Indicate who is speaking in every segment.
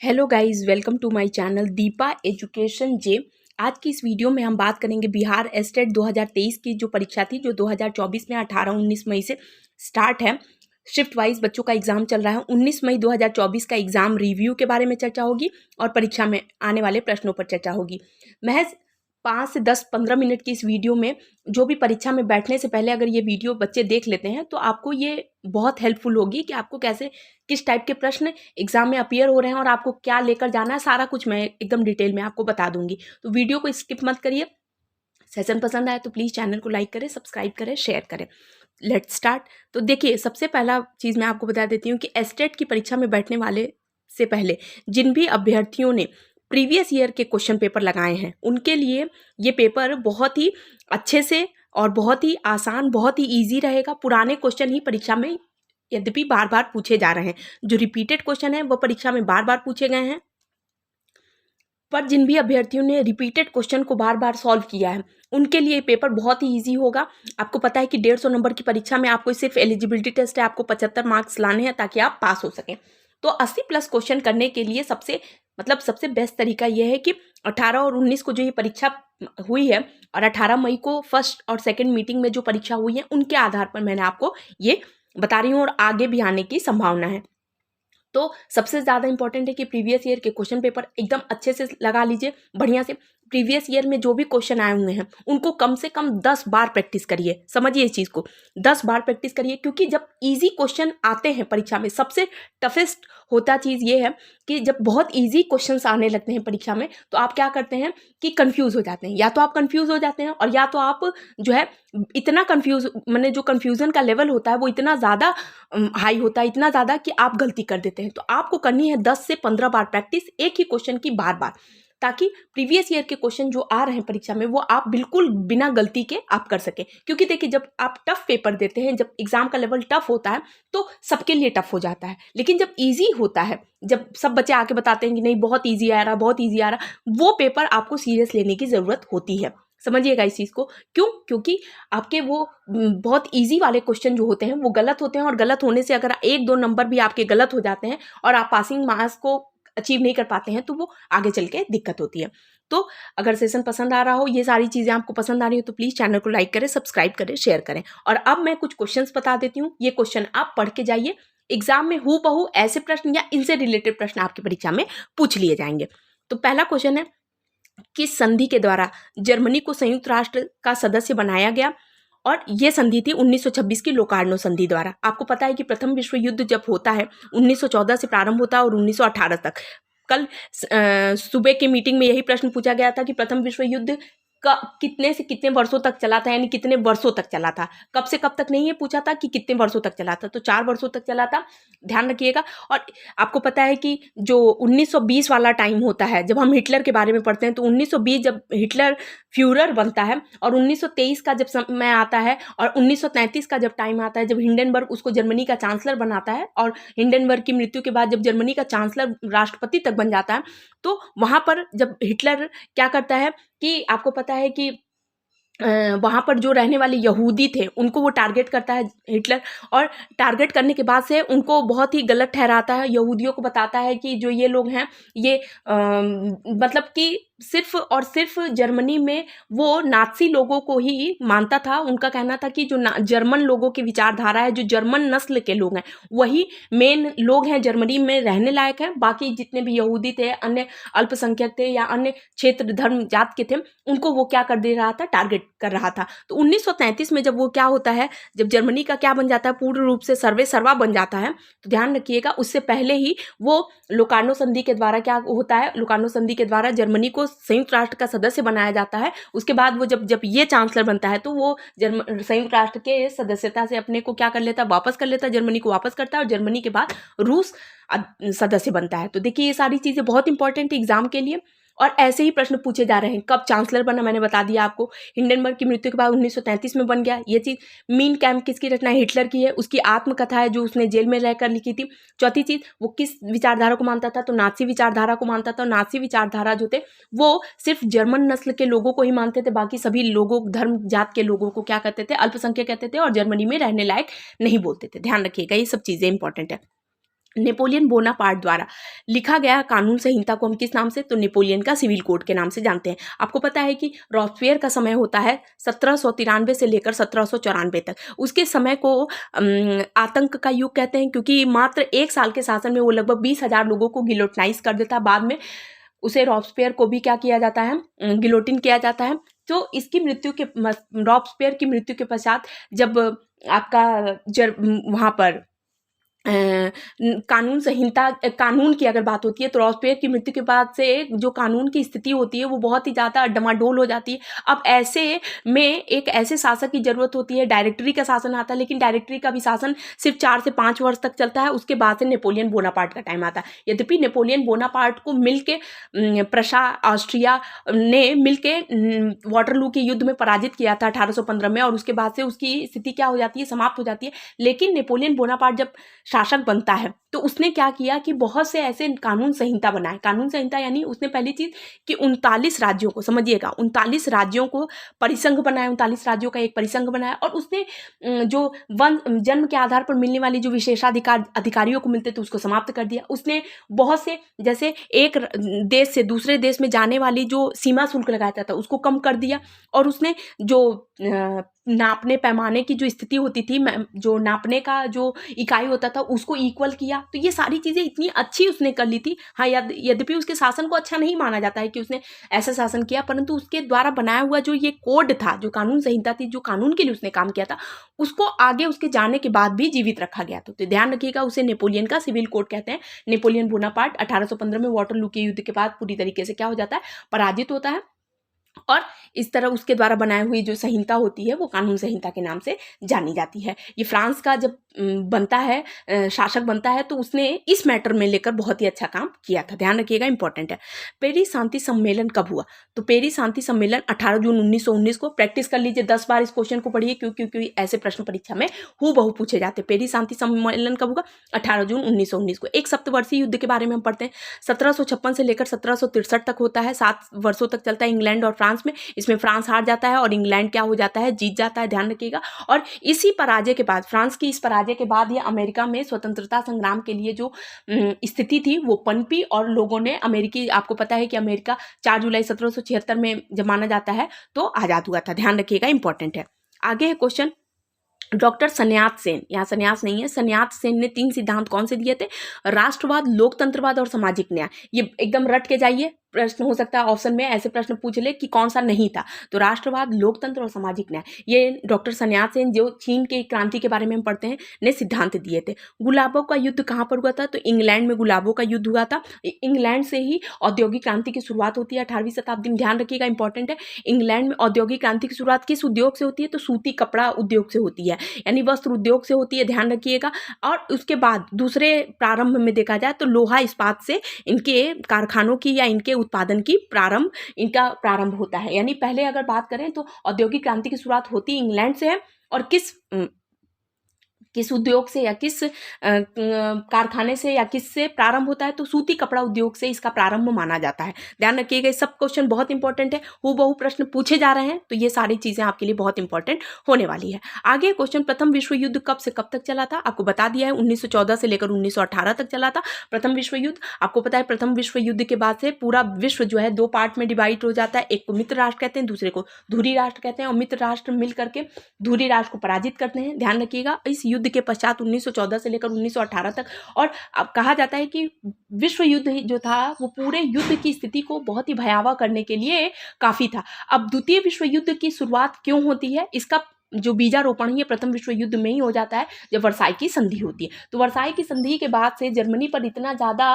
Speaker 1: Hello guys, welcome to my channel Deepa education J. आज की इस वीडियो में हम बात करेंगे बिहार एस्टेट 2023 की जो परीक्षा थी, जो 2024 में 18-19 मई से स्टार्ट है। शिफ्ट वाइज बच्चों का एग्जाम चल रहा है। 19 मई 2024 का एग्जाम रिव्यू के बारे में चर्चा होगी और परीक्षा में आने वाले प्रश्नों पर चर्चा होगी। महज 5 से 10-15 मिनट की इस वीडियो में जो भी परीक्षा में बैठने से पहले अगर ये वीडियो बच्चे देख लेते हैं तो आपको ये बहुत हेल्पफुल होगी कि आपको कैसे किस टाइप के प्रश्न एग्जाम में अपीयर हो रहे हैं और आपको क्या लेकर जाना है, सारा कुछ मैं एकदम डिटेल में आपको बता दूंगी। तो वीडियो को स्किप मत करिए। सेशन पसंद आए तो प्लीज़ चैनल को लाइक करें, सब्सक्राइब करें, शेयर करें। Let's start. तो देखिए, सबसे पहला चीज़ मैं आपको बता देती हूँ कि एस्टेट की परीक्षा में बैठने वाले से पहले जिन भी अभ्यर्थियों ने प्रीवियस ईयर के क्वेश्चन पेपर लगाए हैं उनके लिए ये पेपर बहुत ही अच्छे से और बहुत ही आसान, बहुत ही ईजी रहेगा। पुराने क्वेश्चन ही परीक्षा में यद्यपि बार बार पूछे जा रहे हैं, जो रिपीटेड क्वेश्चन है वो परीक्षा में बार बार पूछे गए हैं, पर जिन भी अभ्यर्थियों ने रिपीटेड क्वेश्चन को बार बार सॉल्व किया है उनके लिए पेपर बहुत ही इजी होगा। आपको पता है कि 150 नंबर की परीक्षा में आपको सिर्फ एलिजिबिलिटी टेस्ट है, आपको 75 मार्क्स लाने हैं ताकि आप पास हो सकें। तो 80+ क्वेश्चन करने के लिए सबसे बेस्ट तरीका यह है कि 18 और 19 को जो ये परीक्षा हुई है और 18 मई को फर्स्ट और सेकेंड मीटिंग में जो परीक्षा हुई है उनके आधार पर मैंने आपको ये बता रही हूँ और आगे भी आने की संभावना है। तो सबसे ज़्यादा इंपॉर्टेंट है कि प्रीवियस ईयर के क्वेश्चन पेपर एकदम अच्छे से लगा लीजिए, बढ़िया से। प्रीवियस ईयर में जो भी क्वेश्चन आए हुए हैं उनको कम से कम 10 बार प्रैक्टिस करिए। समझिए इस चीज़ को, 10 बार प्रैक्टिस करिए, क्योंकि जब इजी क्वेश्चन आते हैं परीक्षा में सबसे टफेस्ट होता चीज़ ये है कि जब बहुत इजी क्वेश्चंस आने लगते हैं परीक्षा में तो आप क्या करते हैं कि कंफ्यूज हो जाते हैं। या तो आप कंफ्यूज हो जाते हैं और या तो आप जो है इतना कंफ्यूज, मैंने जो कंफ्यूजन का लेवल होता है वो इतना ज़्यादा हाई होता है, इतना ज़्यादा कि आप गलती कर देते हैं। तो आपको करनी है 10 से 15 बार प्रैक्टिस एक ही क्वेश्चन की बार बार, ताकि प्रीवियस ईयर के क्वेश्चन जो आ रहे हैं परीक्षा में वो आप बिल्कुल बिना गलती के आप कर सकें। क्योंकि देखिए, जब आप टफ पेपर देते हैं, जब एग्जाम का लेवल टफ होता है तो सबके लिए टफ हो जाता है, लेकिन जब इजी होता है, जब सब बच्चे आके बताते हैं कि नहीं बहुत ईजी आ रहा, बहुत ईजी आ रहा, वो पेपर आपको सीरियस लेने की ज़रूरत होती है। समझिएगा इस चीज़ को। क्यों? क्योंकि आपके वो बहुत इजी वाले क्वेश्चन जो होते हैं वो गलत होते हैं, और गलत होने से अगर 1-2 नंबर भी आपके गलत हो जाते हैं और आप पासिंग मार्क्स को अचीव नहीं कर पाते हैं तो वो आगे चल के दिक्कत होती है। तो अगर सेशन पसंद आ रहा हो, ये सारी चीज़ें आपको पसंद आ रही हो तो प्लीज़ चैनल को लाइक करें, सब्सक्राइब करें, शेयर करें। और अब मैं कुछ क्वेश्चंस बता देती हूँ, ये क्वेश्चन आप पढ़ के जाइए। एग्जाम में हूबहू ऐसे प्रश्न या इनसे रिलेटेड प्रश्न आपकी परीक्षा में पूछ लिए जाएंगे। तो पहला क्वेश्चन है, किस संधि के द्वारा जर्मनी को संयुक्त राष्ट्र का सदस्य बनाया गया? और ये संधि थी 1926 की लोकार्नो संधि द्वारा। आपको पता है कि प्रथम विश्व युद्ध जब होता है 1914 से प्रारंभ होता है और 1918 तक। कल सुबह की मीटिंग में यही प्रश्न पूछा गया था कि प्रथम विश्व युद्ध का कितने से कितने वर्षों तक चला था, यानी कितने वर्षों तक चला था। कब से कब तक नहीं ये पूछा था कि कितने वर्षों तक चला था, तो 4 वर्षों तक चला था, ध्यान रखिएगा। और आपको पता है कि जो 1920 वाला टाइम होता है, जब हम हिटलर के बारे में पढ़ते हैं तो 1920 जब हिटलर फ्यूरर बनता है और 1923 का जब समय आता है और 1933 का जब टाइम आता है जब हिंडनबर्ग उसको जर्मनी का चांसलर बनाता है, और हिंडनबर्ग की मृत्यु के बाद जब जर्मनी का चांसलर राष्ट्रपति तक बन जाता है, तो वहाँ पर जब हिटलर क्या करता है कि आपको पता है कि वहाँ पर जो रहने वाले यहूदी थे उनको वो टारगेट करता है हिटलर, और टारगेट करने के बाद से उनको बहुत ही गलत ठहराता है। यहूदियों को बताता है कि जो ये लोग हैं ये मतलब कि सिर्फ और सिर्फ जर्मनी में वो नाज़ी लोगों को ही मानता था। उनका कहना था कि जो जर्मन लोगों की विचारधारा है, जो जर्मन नस्ल के लोग हैं वही मेन लोग हैं, जर्मनी में रहने लायक हैं। बाकी जितने भी यहूदी थे, अन्य अल्पसंख्यक थे या अन्य क्षेत्र धर्म जात के थे, उनको वो क्या कर दे रहा था, टारगेट कर रहा था। तो 1933 में जब वो क्या होता है, जब जर्मनी का क्या बन जाता है, पूर्ण रूप से सर्वे सर्वा बन जाता है, तो ध्यान रखिएगा उससे पहले ही वो लोकार्नो संधि के द्वारा क्या होता है, लोकार्नो संधि के द्वारा जर्मनी को संयुक्त राष्ट्र का सदस्य बनाया जाता है। उसके बाद वो जब ये चांसलर बनता है तो वो संयुक्त राष्ट्र के सदस्यता से अपने को क्या कर लेता है, वापस कर लेता है, जर्मनी को वापस करता है, और जर्मनी के बाद रूस सदस्य बनता है। तो देखिए, ये सारी चीज़ें बहुत इंपॉर्टेंट है एग्जाम के लिए, और ऐसे ही प्रश्न पूछे जा रहे हैं। कब चांसलर बना मैंने बता दिया आपको, हिंडनबर्ग की मृत्यु के बाद 1933 में बन गया ये चीज़। मीन कैंप किसकी रचना है, हिटलर की है, उसकी आत्मकथा है जो उसने जेल में रहकर लिखी थी। चौथी चीज़, वो किस विचारधारा को मानता था, तो नाज़ी विचारधारा को मानता था। नाज़ी विचारधारा जो थे वो सिर्फ जर्मन नस्ल के लोगों को ही मानते थे, बाकी सभी लोगों, धर्म जात के लोगों को क्या कहते थे, अल्पसंख्यक कहते थे, और जर्मनी में रहने लायक नहीं बोलते थे। ध्यान रखिएगा, ये सब चीज़ें इंपॉर्टेंट है। नेपोलियन बोनापार्ट द्वारा लिखा गया कानून संहिता को हम किस नाम से, तो नेपोलियन का सिविल कोड के नाम से जानते हैं। आपको पता है कि रॉबस्पियर का समय होता है 1793 से लेकर 1794 तक। उसके समय को आतंक का युग कहते हैं, क्योंकि मात्र 1 साल के शासन में वो लगभग 20,000 लोगों को गिलोटनाइज कर देता है। बाद में उसे रॉबस्पियर को भी क्या किया जाता है, गिलोटिन किया जाता है। तो इसकी मृत्यु के रॉबस्पियर की मृत्यु के पश्चात जब आपका वहाँ पर कानून संहिता, कानून की अगर बात होती है तो रॉबस्पियर की मृत्यु के बाद से जो कानून की स्थिति होती है वो बहुत ही ज़्यादा डमाडोल हो जाती है। अब ऐसे में एक ऐसे शासक की ज़रूरत होती है, डायरेक्टरी का शासन आता है, लेकिन डायरेक्टरी का भी शासन सिर्फ 4 से 5 वर्ष तक चलता है। उसके बाद से नेपोलियन बोनापार्ट का टाइम आता है। यद्यपि नेपोलियन बोनापार्ट को मिलके प्रशा, ऑस्ट्रिया ने मिलके वाटरलू के युद्ध में पराजित किया था 1815 में, और उसके बाद से उसकी स्थिति क्या हो जाती है, समाप्त हो जाती है। लेकिन नेपोलियन बोनापार्ट जब शासक बनता है तो उसने क्या किया कि बहुत से ऐसे कानून संहिता बनाए। कानून संहिता यानी उसने पहली चीज कि 39 राज्यों को, समझिएगा 39 राज्यों को परिसंघ बनाया, 39 राज्यों का एक परिसंघ बनाया। और उसने जो जन्म के आधार पर मिलने वाली जो विशेषाधिकार अधिकारियों को मिलते थे उसको समाप्त कर दिया। उसने बहुत से, जैसे एक देश से दूसरे देश में जाने वाली जो सीमा शुल्क लगाया था उसको कम कर दिया। और उसने जो नापने पैमाने की जो स्थिति होती थी, जो नापने का जो इकाई होता था उसको इक्वल किया। तो ये सारी चीज़ें इतनी अच्छी उसने कर ली थी। हाँ, यद्यपि उसके शासन को अच्छा नहीं माना जाता है कि उसने ऐसा शासन किया, परंतु उसके द्वारा बनाया हुआ जो ये कोड था, जो कानून संहिता थी, जो कानून के लिए उसने काम किया था, उसको आगे उसके जाने के बाद भी जीवित रखा गया। तो ध्यान रखिएगा, उसे नेपोलियन का सिविल कोड कहते हैं। नेपोलियन बोनापार्ट 1815 में वाटरलू के युद्ध के बाद पूरी तरीके से क्या हो जाता है, पराजित होता है। और इस तरह उसके द्वारा बनाई हुई जो संहिता होती है वो कानून संहिता के नाम से जानी जाती है। ये फ्रांस का जब बनता है, शासक बनता है, तो उसने इस मैटर में लेकर बहुत ही अच्छा काम किया था। ध्यान रखिएगा, इंपॉर्टेंट है। पेरिस शांति सम्मेलन कब हुआ, तो पेरिस शांति सम्मेलन 18 जून 1919 को। प्रैक्टिस कर लीजिए, 10 बार इस क्वेश्चन को पढ़िए, क्योंकि ऐसे प्रश्न परीक्षा में हूबहू पूछे जाते हैं। पेरिस शांति सम्मेलन कब हुआ, 18 जून 1919 को। एक सप्तवर्षीय युद्ध के बारे में हम पढ़ते हैं। 1756 से लेकर 1763 तक होता है, 7 वर्षों तक चलता है इंग्लैंड और फ्रांस में। इसमें फ्रांस हार जाता है और इंग्लैंड क्या हो जाता है, जीत जाता है। ध्यान रखिएगा। और इसी पराजय के बाद, फ्रांस की इस पराजय के बाद ये अमेरिका में स्वतंत्रता संग्राम के लिए जो स्थिति थी वो पनपी, और लोगों ने अमेरिकी, आपको पता है कि अमेरिका 4 जुलाई 1776 में जब माना जाता है तो आज़ाद हुआ था। ध्यान रखिएगा, इंपॉर्टेंट है। आगे है क्वेश्चन, डॉक्टर सन्यात सेन, यहाँ सन्यास नहीं है, सन्यात सेन ने 3 सिद्धांत कौन से दिए थे, राष्ट्रवाद, लोकतंत्रवाद और सामाजिक न्याय। ये एकदम रट के जाइए, प्रश्न हो सकता है ऑप्शन में ऐसे प्रश्न पूछ ले कि कौन सा नहीं था। तो राष्ट्रवाद, लोकतंत्र और सामाजिक न्याय, ये डॉक्टर सन्यात सेन, जो चीन के क्रांति के बारे में हम पढ़ते हैं, ने सिद्धांत दिए थे। गुलाबों का युद्ध कहाँ पर हुआ था, तो इंग्लैंड में गुलाबों का युद्ध हुआ था। इंग्लैंड से ही औद्योगिक क्रांति की शुरुआत होती है 18वीं शताब्दी में। ध्यान रखिएगा, इंपॉर्टेंट है। इंग्लैंड में औद्योगिक क्रांति की शुरुआत किस उद्योग से होती है, तो सूती कपड़ा उद्योग से होती है, यानी वस्त्र उद्योग से होती है। ध्यान रखिएगा। और उसके बाद दूसरे प्रारंभ में देखा जाए तो लोहा इस्पात से इनके कारखानों की या इनके उत्पादन की इनका प्रारंभ होता है। यानी पहले अगर बात करें तो औद्योगिक क्रांति की शुरुआत होती इंग्लैंड से है, और किस उद्योग से या किस कारखाने से या किस से प्रारंभ होता है, तो सूती कपड़ा उद्योग से इसका प्रारंभ माना जाता है। ध्यान रखिएगा, ये सब क्वेश्चन बहुत इंपॉर्टेंट है, हूबहू प्रश्न पूछे जा रहे हैं, तो ये सारी चीजें आपके लिए बहुत इंपॉर्टेंट होने वाली है। आगे क्वेश्चन, प्रथम विश्व युद्ध कब से कब तक चला था, आपको बता दिया है 1914 से लेकर 1918 तक चला था प्रथम विश्व युद्ध। आपको पता है प्रथम विश्व युद्ध के बाद से पूरा विश्व जो है 2 पार्ट में डिवाइड हो जाता है। एक को मित्र राष्ट्र कहते हैं, दूसरे को धुरी राष्ट्र कहते हैं, और मित्र राष्ट्र मिल करके धुरी राष्ट्र को पराजित करते हैं। ध्यान रखिएगा, इस युद्ध के पश्चात 1914 से लेकर 1918 तक, और अब कहा जाता है कि विश्व युद्ध जो था वो पूरे युद्ध की स्थिति को बहुत ही भयावह करने के लिए काफी था। अब द्वितीय विश्व युद्ध की शुरुआत क्यों होती है, इसका जो बीजारोपण है प्रथम विश्व युद्ध में ही हो जाता है, जब वर्साई की संधि होती है। तो वर्साई की संधि के बाद से जर्मनी पर इतना ज्यादा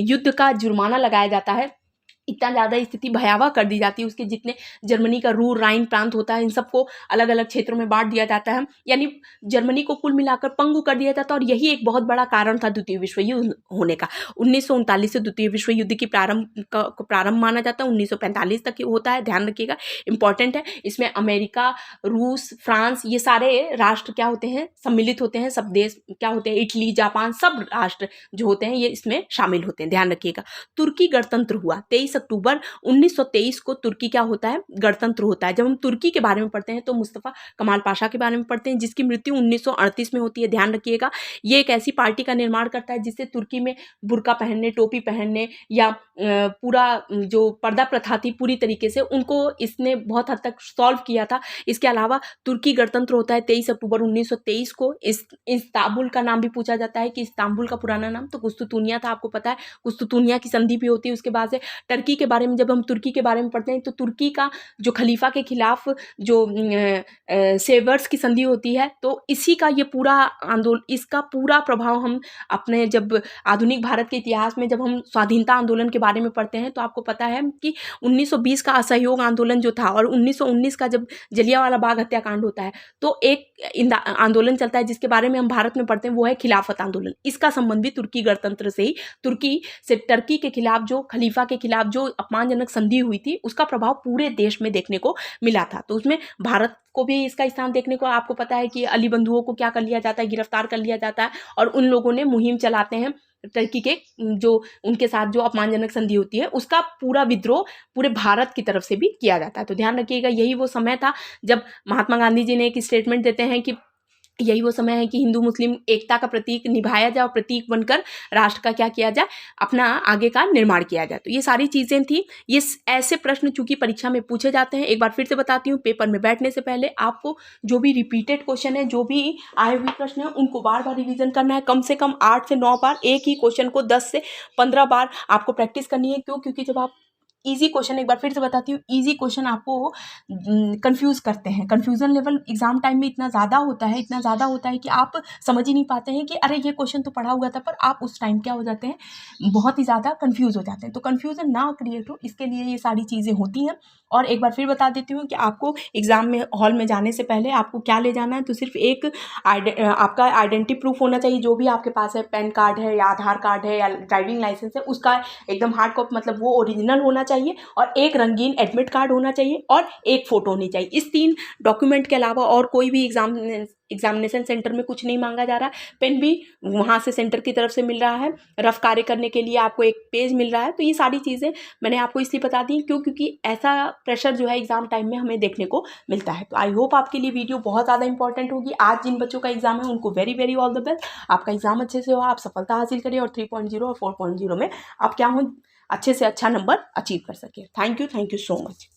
Speaker 1: युद्ध का जुर्माना लगाया जाता है, इतना ज़्यादा स्थिति भयावह कर दी जाती है, उसके जितने जर्मनी का रूर राइन प्रांत होता है इन सबको अलग अलग क्षेत्रों में बांट दिया जाता है, यानी जर्मनी को कुल मिलाकर पंगु कर दिया जाता है। और यही एक बहुत बड़ा कारण था द्वितीय विश्व युद्ध होने का। 1939 से द्वितीय विश्व युद्ध की प्रारंभ माना जाता है, 1945 तक होता है। ध्यान रखिएगा, इंपॉर्टेंट है। इसमें अमेरिका, रूस, फ्रांस, ये सारे राष्ट्र क्या होते हैं, सम्मिलित होते हैं। सब देश क्या होते हैं, इटली, जापान, सब राष्ट्र जो होते हैं ये इसमें शामिल होते हैं। ध्यान रखिएगा। तुर्की गणतंत्र हुआ 23 23 अक्टूबर 1923 को तुर्की क्या होता है, गणतंत्र होता है। जब हम तुर्की के बारे में पढ़ते हैं तो मुस्तफ़ा कमाल पाशा के बारे में पढ़ते हैं, जिसकी मृत्यु 1938 में होती है। ध्यान रखिएगा, ये एक ऐसी पार्टी का निर्माण करता है जिससे तुर्की में बुर्का पहनने, टोपी पहनने या पूरा जो पर्दा प्रथा थी पूरी तरीके से उनको इसने बहुत हद तक सॉल्व किया था। इसके अलावा तुर्की गणतंत्र होता है 23 अक्टूबर 1923 को। इस्तांबुल का नाम भी पूछा जाता है कि इस्तांबुल का पुराना नाम तो कुस्तुतुनिया था, आपको पता है। कुस्तुतुनिया की संधि भी होती है उसके बाद से। टर्की के बारे में जब हम तुर्की के बारे में पढ़ते हैं तो तुर्की का जो खलीफा के खिलाफ जो सेवर्स की संधि होती है, तो इसी का ये पूरा आंदोलन, इसका पूरा प्रभाव हम अपने जब आधुनिक भारत के इतिहास में जब हम स्वाधीनता आंदोलन के बारे में पढ़ते हैं तो आपको पता है कि 1920 का असहयोग आंदोलन जो था और 1919 का जब जलियांवाला बाग हत्याकांड होता है तो एक आंदोलन चलता है जिसके बारे में हम भारत में पढ़ते हैं, वो है खिलाफत आंदोलन। इसका संबंध भी तुर्की गणतंत्र से ही, तुर्की से टर्की के खिलाफ जो खलीफा के खिलाफ जो अपमानजनक संधि हुई थी उसका प्रभाव पूरे देश में देखने को मिला था। तो उसमें भारत को भी इसका स्थान देखने को, आपको पता है कि अली बंधुओं को क्या कर लिया जाता है, गिरफ्तार कर लिया जाता है और उन लोगों ने मुहिम चलाते हैं टर्की के जो उनके साथ जो अपमानजनक संधि होती है उसका पूरा विद्रोह पूरे भारत की तरफ से भी किया जाता है। तो ध्यान रखिएगा, यही वो समय था जब महात्मा गांधी जी ने एक स्टेटमेंट देते हैं कि यही वो समय है कि हिंदू मुस्लिम एकता का प्रतीक निभाया जाए और प्रतीक बनकर राष्ट्र का क्या किया जाए, अपना आगे का निर्माण किया जाए। तो ये सारी चीज़ें थी। ये ऐसे प्रश्न चूंकि परीक्षा में पूछे जाते हैं, एक बार फिर से बताती हूँ, पेपर में बैठने से पहले आपको जो भी रिपीटेड क्वेश्चन है, जो भी आए हुए प्रश्न है, उनको बार बार रिविजन करना है। कम से कम 8 से 9 बार एक ही क्वेश्चन को 10 से 15 बार आपको प्रैक्टिस करनी है। क्यों? क्योंकि जब आप इजी क्वेश्चन, एक बार फिर से बताती हूँ, इजी क्वेश्चन आपको कंफ्यूज करते हैं। कंफ्यूजन लेवल एग्जाम टाइम में इतना ज़्यादा होता है कि आप समझ ही नहीं पाते हैं कि अरे ये क्वेश्चन तो पढ़ा हुआ था, पर आप उस टाइम क्या हो जाते हैं, बहुत ही ज़्यादा कंफ्यूज हो जाते हैं। तो कंफ्यूजन ना क्रिएट हो, इसके लिए ये सारी चीज़ें होती हैं। और एक बार फिर बता देती हूँ कि आपको एग्जाम में हॉल में जाने से पहले आपको क्या ले जाना है, तो सिर्फ एक आपका आइडेंटिटी प्रूफ होना चाहिए, जो भी आपके पास है, पैन कार्ड है या आधार कार्ड है या ड्राइविंग लाइसेंस है, उसका एकदम हार्ड कॉपी, मतलब वो ओरिजिनल होना चाहिए, और एक रंगीन एडमिट कार्ड होना चाहिए और एक फ़ोटो होनी चाहिए। इस 3 डॉक्यूमेंट के अलावा और कोई भी एग्जामिनेशन सेंटर में कुछ नहीं मांगा जा रहा है। पेन भी वहाँ से सेंटर की तरफ से मिल रहा है, रफ कार्य करने के लिए आपको एक पेज मिल रहा है। तो ये सारी चीज़ें मैंने आपको इसलिए बता दी क्योंकि ऐसा प्रेशर जो है एग्जाम टाइम में हमें देखने को मिलता है। तो आई होप आपके लिए वीडियो बहुत ज़्यादा इंपॉर्टेंट होगी। आज जिन बच्चों का एग्जाम है उनको very very all the best. आपका एग्जाम अच्छे से हो, आप सफलता हासिल करें और 3.0 और 4.0 में आप क्या हो, अच्छे से अच्छा नंबर अचीव कर सके। Thank you so much.